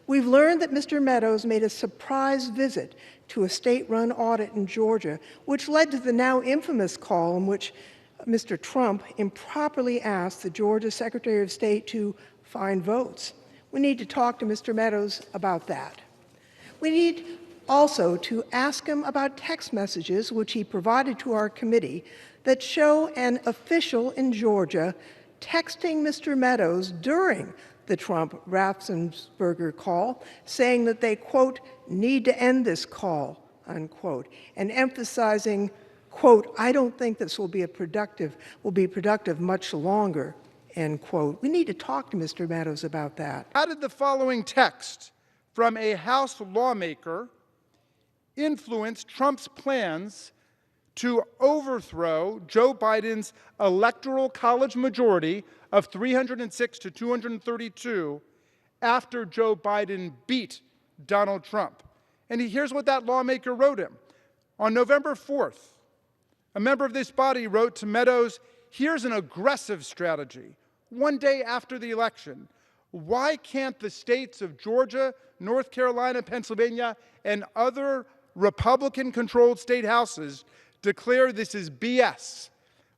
We've learned that Mr. Meadows made a surprise visit to a state-run audit in Georgia, which led to the now infamous call in which Mr. Trump improperly asked the Georgia Secretary of State to find votes. We need to talk to Mr. Meadows about that. We need also to ask him about text messages which he provided to our committee that show an official in Georgia texting Mr. Meadows during the Trump-Raffensperger call, saying that they, quote, need to end this call, unquote, and emphasizing, quote, I don't think this will be productive much longer, end quote. We need to talk to Mr. Meadows about that. How did the following text from a House lawmaker influence Trump's plans to overthrow Joe Biden's electoral college majority of 306 to 232 after Joe Biden beat Donald Trump? And here's what that lawmaker wrote him. On November 4th, a member of this body wrote to Meadows, here's an aggressive strategy. One day after the election, why can't the states of Georgia, North Carolina, Pennsylvania, and other Republican-controlled state houses declare this is BS,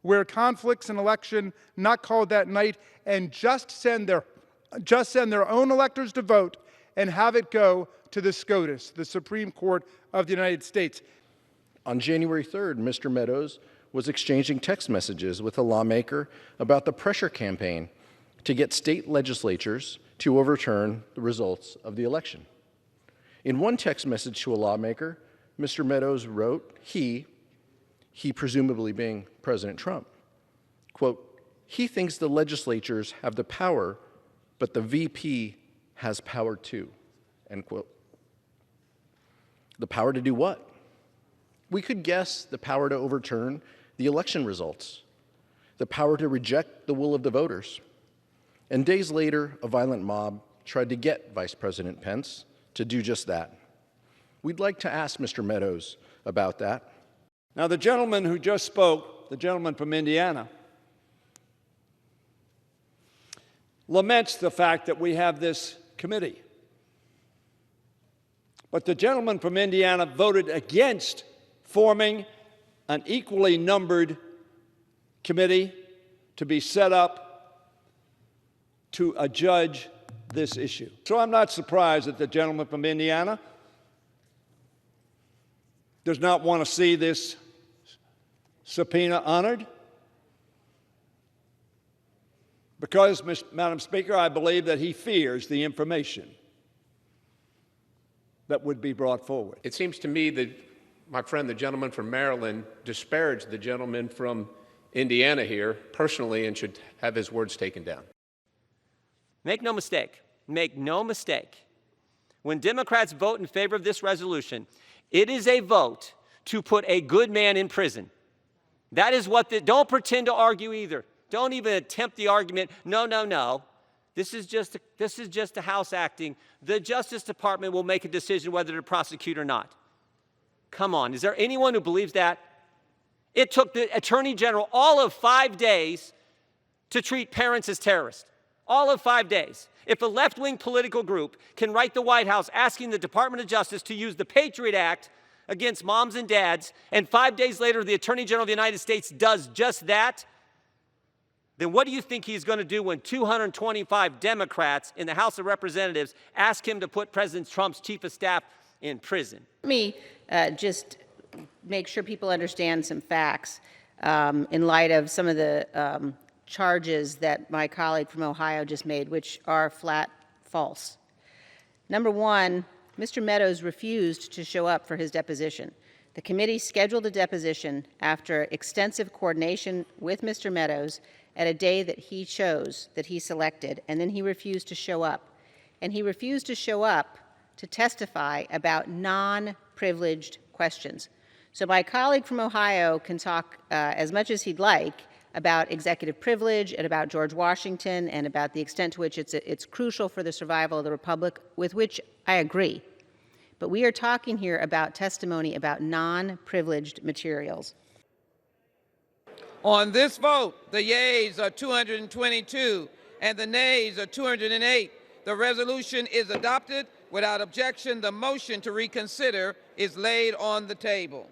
where conflicts in election not called that night, and just send their own electors to vote and have it go to the SCOTUS, the Supreme Court of the United States? On January 3rd, Mr. Meadows was exchanging text messages with a lawmaker about the pressure campaign to get state legislatures to overturn the results of the election. In one text message to a lawmaker, Mr. Meadows wrote, he presumably being President Trump, quote, he thinks the legislatures have the power, but the VP has power too, end quote. The power to do what? We could guess the power to overturn the election results, the power to reject the will of the voters. And days later, a violent mob tried to get Vice President Pence to do just that. We'd like to ask Mr. Meadows about that. Now, the gentleman who just spoke, the gentleman from Indiana, laments the fact that we have this committee. But the gentleman from Indiana voted against forming an equally numbered committee to be set up to adjudge this issue. So I'm not surprised that the gentleman from Indiana does not want to see this subpoena honored. Because, Madam Speaker, I believe that he fears the information that would be brought forward. It seems to me that my friend, the gentleman from Maryland, disparaged the gentleman from Indiana here personally and should have his words taken down. Make no mistake, when Democrats vote in favor of this resolution, it is a vote to put a good man in prison. That is what don't pretend to argue either. Don't even attempt the argument. No. This is just a House acting. The Justice Department will make a decision whether to prosecute or not. Come on, is there anyone who believes that? It took the Attorney General all of 5 days to treat parents as terrorists. All of 5 days. If a left-wing political group can write the White House asking the Department of Justice to use the Patriot Act against moms and dads, and 5 days later the Attorney General of the United States does just that, then what do you think he's going to do when 225 Democrats in the House of Representatives ask him to put President Trump's chief of staff in prison? Let me just make sure people understand some facts in light of some of the charges that my colleague from Ohio just made, which are flat false. Number one, Mr. Meadows refused to show up for his deposition. The committee scheduled a deposition after extensive coordination with Mr. Meadows at a day that he chose, that he selected, and then he refused to show up. And he refused to show up to testify about non-privileged questions. So my colleague from Ohio can talk as much as he'd like about executive privilege and about George Washington and about the extent to which it's crucial for the survival of the Republic, with which I agree. But we are talking here about testimony about non-privileged materials. On this vote, the yeas are 222 and the nays are 208. The resolution is adopted. Without objection, the motion to reconsider is laid on the table.